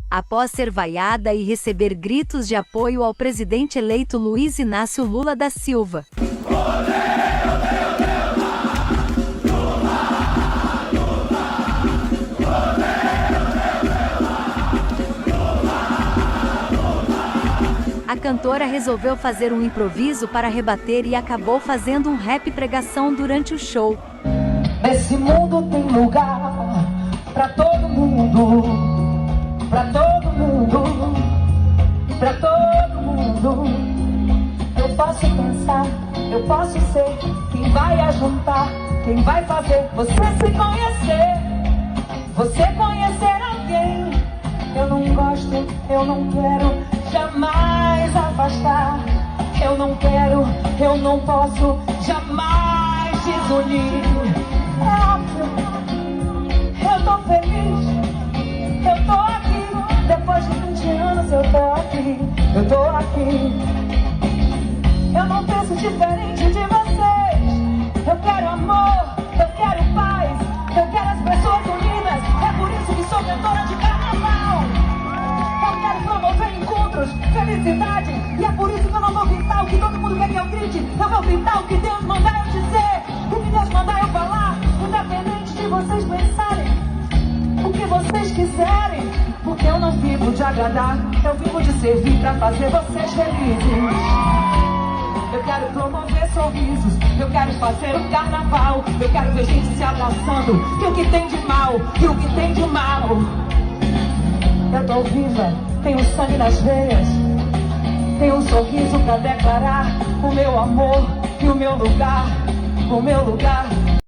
após ser vaiada e receber gritos de apoio ao presidente eleito Luiz Inácio Lula da Silva. A cantora resolveu fazer um improviso para rebater e acabou fazendo um rap pregação durante o show. Nesse mundo tem lugar pra todo mundo, pra todo mundo, pra todo mundo. Eu posso pensar, eu posso ser quem vai ajuntar, quem vai fazer você se conhecer, você conhecer alguém. Eu não gosto, eu não quero jamais afastar. Eu não quero, eu não posso jamais desunir. É óbvio, eu tô feliz, eu tô aqui. Depois de 20 anos eu tô aqui, eu tô aqui. Eu não penso diferente de vocês. Eu quero amor, eu quero paz, eu quero as pessoas unidas. É por isso que sou cantora de carnaval. Eu quero promover encontros, felicidade. E é por isso que eu não vou gritar o que todo mundo quer que eu grite. Eu vou gritar o que Deus mandar eu dizer, o que Deus mandar eu falar, independente de vocês pensarem o que vocês quiserem. Porque eu não vivo de agradar, eu vivo de servir pra fazer vocês felizes. Eu quero promover sorrisos, eu quero fazer um carnaval. Eu quero ver gente se abraçando, e o que tem de mal, e o que tem de mal. Eu tô viva, tenho sangue nas veias, tenho um sorriso pra declarar o meu amor e o meu lugar, o meu lugar.